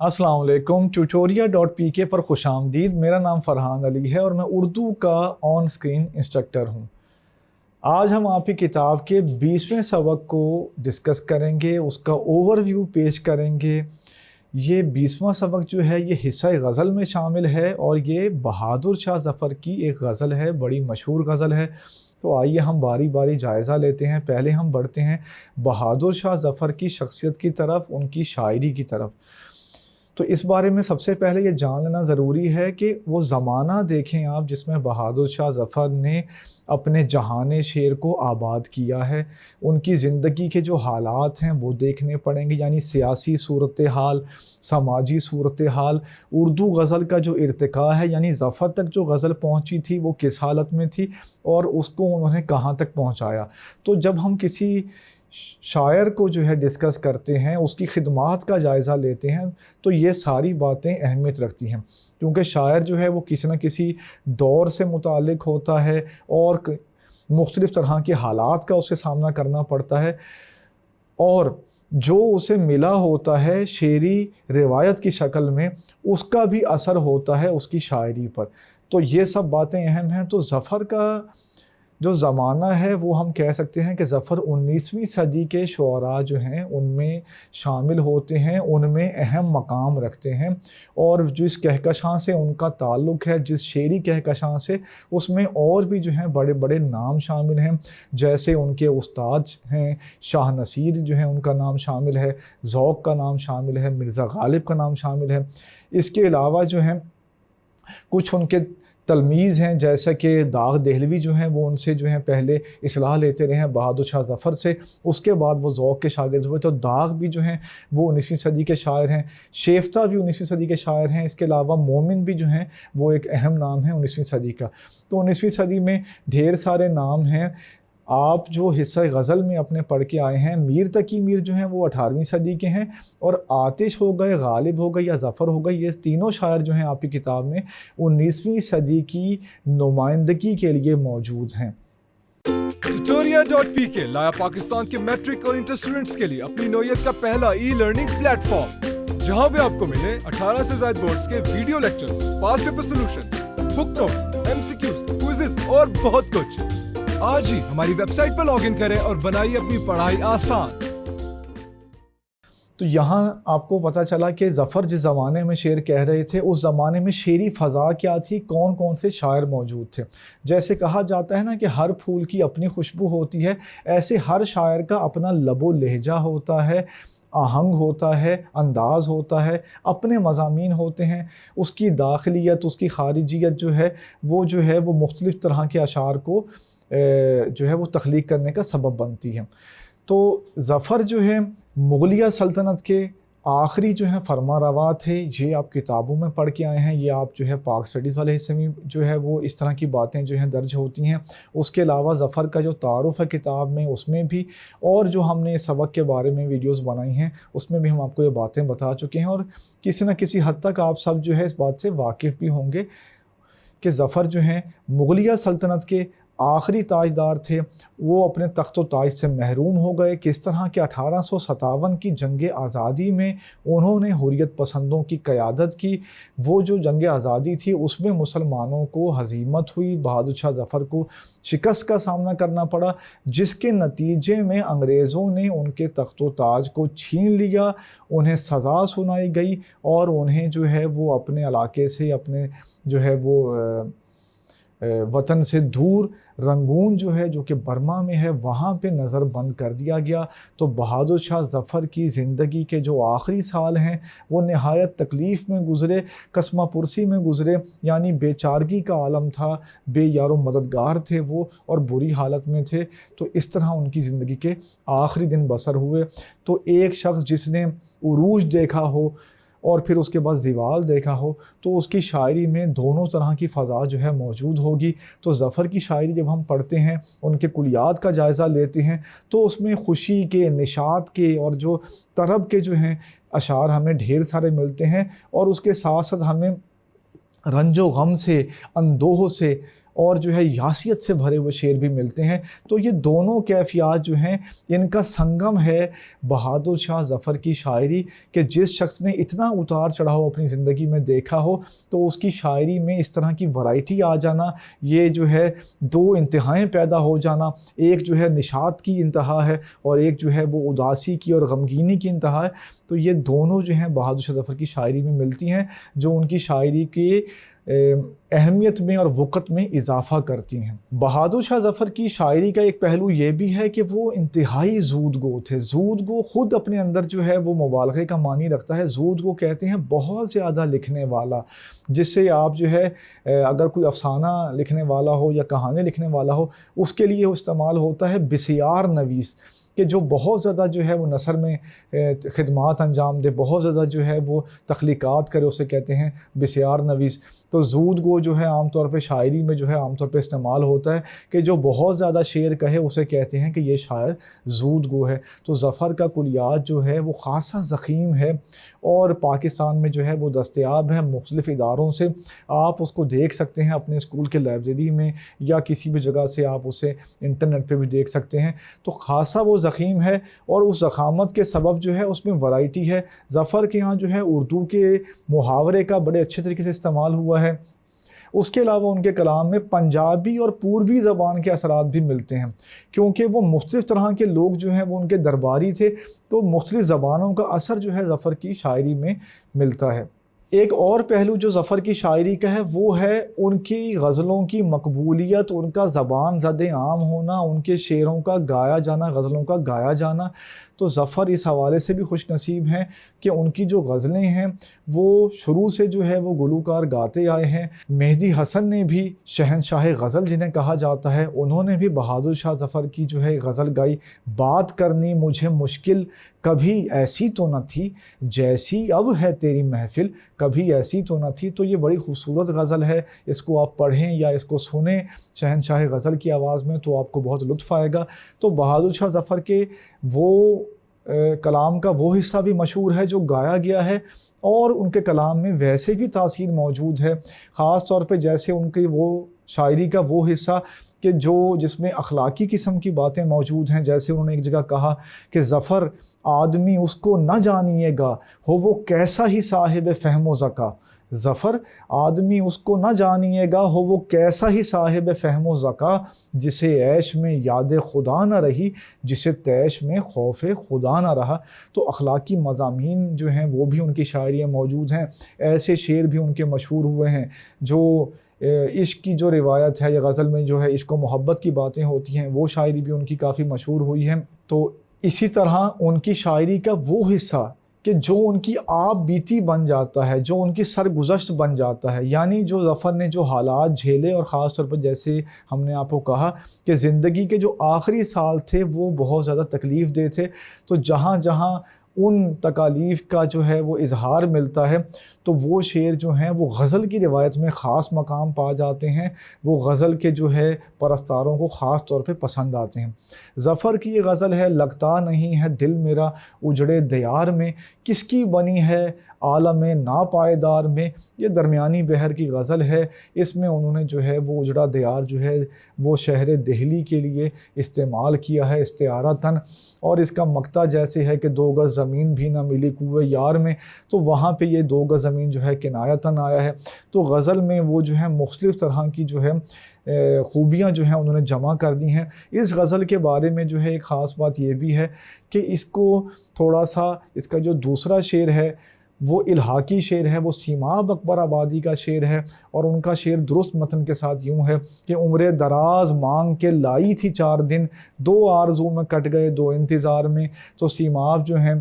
अस्सलाम वालेकुम। tutoria.pk पर खुश आमदीद। मेरा नाम फ़रहान अली है और मैं उर्दू का ऑन स्क्रीन इंस्ट्रक्टर हूँ। आज हम आपकी किताब के 20वें सबक को डिस्कस करेंगे, उसका ओवरव्यू पेश करेंगे। ये 20वां सबक जो है ये हिस्सा गज़ल में शामिल है और ये बहादुर शाह ज़फ़र की एक गज़ल है, बड़ी मशहूर गज़ल है। तो आइए हम बारी बारी जायज़ा लेते हैं। पहले हम बढ़ते हैं बहादुर शाह ज़फ़र की शख्सियत की तरफ, उनकी शायरी की तरफ। तो इस बारे में सबसे पहले ये जान लेना ज़रूरी है कि वो ज़माना देखें आप जिसमें बहादुर शाह ज़फ़र ने अपने जहान शेर को आबाद किया है। उनकी ज़िंदगी के जो हालात हैं वो देखने पड़ेंगे, यानी सियासी सूरत हाल, समाजी सूरत हाल, उर्दू गज़ल का जो इर्तिका है, यानी ज़फ़र तक जो गज़ल पहुँची थी वो किस हालत में थी और उसको उन्होंने कहाँ तक पहुँचाया। तो जब हम किसी शायर को जो है डिस्कस करते हैं, उसकी खिदमात का जायज़ा लेते हैं, तो ये सारी बातें अहमियत रखती हैं, क्योंकि शायर जो है वो किसी न किसी दौर से मुतालिक होता है और मुख्तलिफ़ तरह के हालात का उसे सामना करना पड़ता है और जो उसे मिला होता है शेरी रिवायत की शक्ल में, उसका भी असर होता है उसकी शायरी पर। तो ये सब बातें अहम हैं। तो ज़फ़र का जो ज़माना है वो हम कह सकते हैं कि ज़फ़र 19वीं सदी के शुअरा जो हैं उनमें शामिल होते हैं, उनमें अहम मकाम रखते हैं और जिस कहकशां से उनका ताल्लुक़ है, जिस शेरी कहकशां से, उसमें और भी जो हैं बड़े बड़े नाम शामिल हैं। जैसे उनके उस्ताद हैं शाह नसीर जो हैं, उनका नाम शामिल है, ज़ौक़ का नाम शामिल है, मिर्ज़ा गालिब का नाम शामिल है। इसके अलावा जो हैं कुछ उनके तलमीज़ हैं, जैसा कि दाग़ देहलवी जो हैं वो उनसे जो हैं पहले इस्लाह लेते रहे हैं बहादुर शाह ज़फ़र से, उसके बाद वो ज़ौक़ के शागिर्द हुए। तो दाग़ भी जो हैं वो 19वीं सदी के शायर हैं, शेफ़ता भी 19वीं सदी के शायर हैं। इसके अलावा मोमिन भी जो हैं वो एक अहम नाम है 19वीं सदी का। तो 19वीं सदी में ढेर सारे नाम हैं। आप जो हिस्सा गज़ल में अपने पढ़ के आए हैं, मीर तकी मीर जो हैं वो 18वीं सदी के हैं और आतिश हो गए, गालिब हो गए या ज़फ़र हो गए, ये तीनों शायर जो हैं आपकी किताब में 19वीं सदी की नुमाइंदगी के लिए मौजूद हैं। tutoria.pk लाया पाकिस्तान के मैट्रिक और इंटर स्टूडेंट्स के लिए अपनी नौयत का पहला ई-लर्निंग प्लेटफॉर्म, जहां पे आपको मिले 18 से ज़ायद बोर्ड्स के video lectures, past paper solution, book notes, MCQs, quizzes और बहुत कुछ। आज ही हमारी वेबसाइट पर लॉगिन करें और बनाइए अपनी पढ़ाई आसान। तो यहाँ आपको पता चला कि ज़फ़र जिस ज़माने में शेर कह रहे थे, उस ज़माने में शेरी फ़ज़ा क्या थी, कौन कौन से शायर मौजूद थे। जैसे कहा जाता है ना कि हर फूल की अपनी खुशबू होती है, ऐसे हर शायर का अपना लबो लहजा होता है, आहंग होता है, अंदाज़ होता है, अपने मज़ामीन होते हैं। उसकी दाखिलियत, उसकी ख़ारिजियत जो है वो मुख्तलिफ़ तरह के अशार को जो है वो तख्लीक करने का सबब बनती है। तो ज़फ़र जो है मुग़लिया सल्तनत के आखिरी जो है फरमा रवा थे। ये आप किताबों में पढ़ के आए हैं, ये आप जो है पाक स्टडीज़ वाले हिस्से में जो है वो इस तरह की बातें जो हैं दर्ज होती हैं। उसके अलावा ज़फ़र का जो तारुफ़ है किताब में, उसमें भी, और जो हमने इस सबक के बारे में वीडियोस बनाई हैं उसमें भी हम आपको ये बातें बता चुके हैं और किसी न किसी हद तक आप सब जो है इस बात से वाकिफ़ भी होंगे कि ज़फ़र जो हैं मुग़लिया सल्तनत के आखिरी ताजदार थे। वो अपने तख्त व ताज से महरूम हो गए। किस तरह के 1857 की जंग आज़ादी में उन्होंने हुर्रियत पसंदों की क़यादत की। वो जो जंग आज़ादी थी उसमें मुसलमानों को हज़ीमत हुई, बहादुर शाह ज़फ़र को शिकस्त का सामना करना पड़ा, जिसके नतीजे में अंग्रेज़ों ने उनके तख्त व ताज को छीन लिया, उन्हें सज़ा सुनाई गई और उन्हें जो है वो अपने इलाके से, अपने जो है वो वतन से दूर रंगून जो कि बर्मा में है, वहाँ पे नज़र बंद कर दिया गया। तो बहादुर शाह ज़फ़र की ज़िंदगी के जो आखिरी साल हैं वो नहायत तकलीफ़ में गुज़रे, कस्मा पुरसी में गुज़रे, यानी बेचारगी का आलम था, बेयारो मददगार थे वो और बुरी हालत में थे। तो इस तरह उनकी ज़िंदगी के आखिरी दिन बसर हुए। तो एक शख्स जिसने उरूज देखा हो और फिर उसके बाद ज़िवाल देखा हो, तो उसकी शायरी में दोनों तरह की फ़ज़ा जो है मौजूद होगी। तो ज़फ़र की शायरी जब हम पढ़ते हैं, उनके कुलियात का जायज़ा लेते हैं, तो उसमें खुशी के, निशात के और जो तरब के जो हैं अशार हमें ढेर सारे मिलते हैं और उसके साथ साथ हमें रंजो गम से, अंदोह से اور جو ہے یاسیت سے بھرے ہوئے شعر بھی ملتے ہیں۔ تو یہ دونوں کیفیات جو ہیں ان کا سنگم ہے بہادر شاہ ظفر کی شاعری، کہ جس شخص نے اتنا اتار چڑھاؤ اپنی زندگی میں دیکھا ہو تو اس کی شاعری میں اس طرح کی ورائٹی آ جانا، یہ جو ہے دو انتہائیں پیدا ہو جانا، ایک جو ہے نشاط کی انتہا ہے اور ایک جو ہے وہ اداسی کی اور غمگینی کی انتہا ہے، تو یہ دونوں جو ہیں بہادر شاہ ظفر کی شاعری میں ملتی ہیں، جو ان کی شاعری کی اہمیت میں اور وقت میں اضافہ کرتی ہیں۔ بہادر شاہ ظفر کی شاعری کا ایک پہلو یہ بھی ہے کہ وہ انتہائی زود گو تھے۔ زود گو خود اپنے اندر جو ہے وہ مبالغے کا معنی رکھتا ہے۔ زود گو کہتے ہیں بہت زیادہ لکھنے والا، جس سے آپ جو ہے اگر کوئی افسانہ لکھنے والا ہو یا کہانی لکھنے والا ہو، اس کے لیے استعمال ہوتا ہے بسیار نویس، کہ جو بہت زیادہ جو ہے وہ نثر میں خدمات انجام دے، بہت زیادہ جو ہے وہ تخلیقات کرے، اسے کہتے ہیں بسیار نویس۔ تو زود گو جو ہے عام طور پہ شاعری میں جو ہے عام طور پہ استعمال ہوتا ہے کہ جو بہت زیادہ شعر کہے اسے کہتے ہیں کہ یہ شاعر زود گو ہے۔ تو ظفر کا کلیات جو ہے وہ خاصا ضخیم ہے اور پاکستان میں جو ہے وہ دستیاب ہے مختلف اداروں سے، آپ اس کو دیکھ سکتے ہیں اپنے اسکول کے لائبریری میں یا کسی بھی جگہ سے آپ اسے انٹرنیٹ پہ بھی دیکھ سکتے ہیں۔ تو خاصا وہ ضخیم ہے اور اس ضخامت کے سبب جو ہے اس میں ورائٹی ہے۔ ظفر کے ہاں جو ہے اردو کے محاورے کا بڑے اچھے طریقے سے استعمال ہوا ہے۔ اس کے علاوہ ان کے کلام میں پنجابی اور پوربی زبان کے اثرات بھی ملتے ہیں، کیونکہ وہ مختلف طرح کے لوگ جو ہیں وہ ان کے درباری تھے، تو مختلف زبانوں کا اثر جو ہے ظفر کی شاعری میں ملتا ہے۔ ایک اور پہلو جو ظفر کی شاعری کا ہے وہ ہے ان کی غزلوں کی مقبولیت، ان کا زبان زد عام ہونا، ان کے شعروں کا گایا جانا، غزلوں کا گایا جانا۔ تو ظفر اس حوالے سے بھی خوش نصیب ہیں کہ ان کی جو غزلیں ہیں وہ شروع سے جو ہے وہ گلوکار گاتے آئے ہیں۔ مہدی حسن نے بھی شہنشاہ غزل جنہیں کہا جاتا ہے، انہوں نے بھی بہادر شاہ ظفر کی جو ہے غزل گائی۔ بات کرنی مجھے مشکل کبھی ایسی تو نہ تھی، جیسی اب ہے تیری محفل کبھی ایسی تو نہ تھی۔ تو یہ بڑی خوبصورت غزل ہے، اس کو آپ پڑھیں یا اس کو سنیں شہنشاہ غزل کی آواز میں تو آپ کو بہت لطف آئے گا۔ تو بہادر شاہ ظفر کے وہ کلام کا وہ حصہ بھی مشہور ہے جو گایا گیا ہے، اور ان کے کلام میں ویسے بھی تاثیر موجود ہے، خاص طور پہ جیسے ان کی وہ شاعری کا وہ حصہ کہ جس میں اخلاقی قسم کی باتیں موجود ہیں۔ جیسے انہوں نے ایک جگہ کہا کہ ظفر آدمی اس کو نہ جانیے گا ہو وہ کیسا ہی صاحب فہم و ذکا، ظفر آدمی اس کو نہ جانیے گا ہو وہ کیسا ہی صاحب فہم و ذکا، جسے عیش میں یاد خدا نہ رہی جسے تیش میں خوف خدا نہ رہا۔ تو اخلاقی مضامین جو ہیں وہ بھی ان کی شاعری میں موجود ہیں، ایسے شعر بھی ان کے مشہور ہوئے ہیں جو عشق کی جو روایت ہے یا غزل میں جو ہے عشق و محبت کی باتیں ہوتی ہیں، وہ شاعری بھی ان کی کافی مشہور ہوئی ہے۔ تو اسی طرح ان کی شاعری کا وہ حصہ کہ جو ان کی آپ بیتی بن جاتا ہے، جو ان کی سرگزشت بن جاتا ہے، یعنی جو ظفر نے جو حالات جھیلے، اور خاص طور پر جیسے ہم نے آپ کو کہا کہ زندگی کے جو آخری سال تھے وہ بہت زیادہ تکلیف دہ تھے، تو جہاں جہاں ان تکالیف کا جو ہے وہ اظہار ملتا ہے تو وہ شعر جو ہیں وہ غزل کی روایت میں خاص مقام پا جاتے ہیں، وہ غزل کے جو ہے پرستاروں کو خاص طور پہ پسند آتے ہیں۔ ظفر کی یہ غزل ہے لگتا نہیں ہے دل میرا اجڑے دیار میں، کس کی بنی ہے عالم ناپائیدار میں، یہ درمیانی بحر کی غزل ہے۔ اس میں انہوں نے جو ہے وہ اجڑا دیار جو ہے وہ شہر دہلی کے لیے استعمال کیا ہے استعارتاً، اور اس کا مقطع جیسے ہے کہ 2 گز زمین بھی نہ ملی کوئے یار میں، تو وہاں پہ یہ 2 گز زمین جو ہے کنایتاً آیا ہے۔ تو غزل میں وہ جو ہے مختلف طرح کی جو ہے خوبیاں جو ہیں انہوں نے جمع کر دی ہیں۔ اس غزل کے بارے میں جو ہے ایک خاص بات یہ بھی ہے کہ اس کو تھوڑا سا اس کا جو دوسرا شعر ہے وہ الحاقی شعر ہے، وہ سیماب اکبر آبادی کا شعر ہے، اور ان کا شعر درست متن کے ساتھ یوں ہے کہ عمر دراز مانگ کے لائی تھی 4 دن، 2 آرزو میں کٹ گئے 2 انتظار میں۔ تو سیماب جو ہیں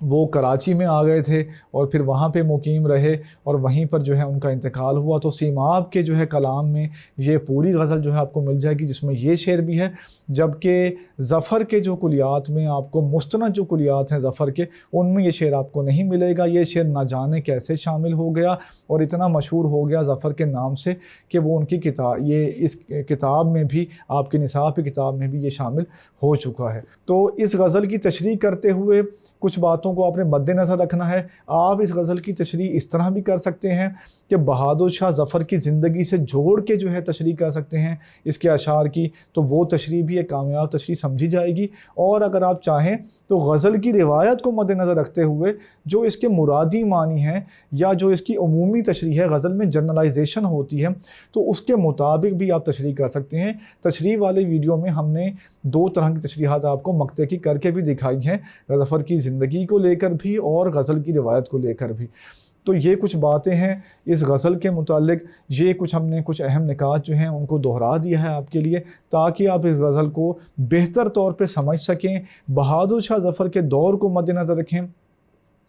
وہ کراچی میں آ گئے تھے اور پھر وہاں پہ مقیم رہے اور وہیں پر جو ہے ان کا انتقال ہوا۔ تو سیماب کے جو ہے کلام میں یہ پوری غزل جو ہے آپ کو مل جائے گی جس میں یہ شعر بھی ہے، جبکہ ظفر کے جو کلیات میں آپ کو مستند جو کلیات ہیں ظفر کے ان میں یہ شعر آپ کو نہیں ملے گا۔ یہ شعر نہ جانے کیسے شامل ہو گیا اور اتنا مشہور ہو گیا ظفر کے نام سے کہ وہ ان کی کتاب، یہ اس کتاب میں بھی، آپ کے نصاب کی کتاب میں بھی یہ شامل ہو چکا ہے۔ تو اس غزل کی تشریح کرتے ہوئے کچھ باتوں बातों को आपने मद्देनज़र रखना है। आप इस गज़ल की तशरीह इस तरह भी कर सकते हैं कि बहादुर शाह ज़फ़र की ज़िंदगी से जोड़ के जो है तशरीह कर सकते हैं इसके अशार की, तो वो तशरीह भी एक कामयाब तशरीह समझी जाएगी। और अगर आप चाहें तो गज़ल की रिवायत को मद्देनज़र रखते हुए जो इसके मुरादी मानी हैं या जो इसकी उमूमी तशरीह है, गज़ल में जनरलाइजेशन होती है, तो उसके मुताबिक भी आप तशरीह कर सकते हैं। तशरीह वाले वीडियो में हमने 2 तरह की तशरीहात आपको मक्ते की करके भी दिखाई हैं, ज़फ़र की ज़िंदगी को लेकर भी और गज़ल की रिवायत को लेकर भी। तो ये कुछ बातें हैं इस गज़ल के मुतालिक, ये हमने कुछ अहम निकात जो हैं उनको दोहरा दिया है आपके लिए, ताकि आप इस गज़ल को बेहतर तौर पे समझ सकें, बहादुर शाह ज़फ़र के दौर को मद्देनज़र रखें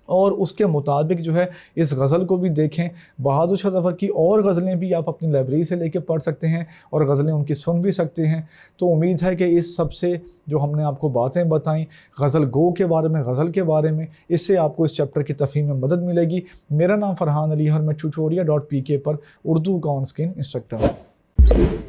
और उसके मुताबिक जो है इस गज़ल को भी देखें। बहादुर शाह ज़फ़र की और गज़लें भी आप अपनी लाइब्रेरी से लेके पढ़ सकते हैं और गज़लें उनकी सुन भी सकते हैं। तो उम्मीद है कि इस सब से जो हमने आपको बातें बताई गज़ल गो के बारे में, गज़ल के बारे में, इससे आपको इस चैप्टर की तफ़हीम में मदद मिलेगी। मेरा नाम फ़रहान अली है और मैं tutoria.pk पर उर्दू का ऑन स्क्रीन इंस्ट्रक्टर हूँ।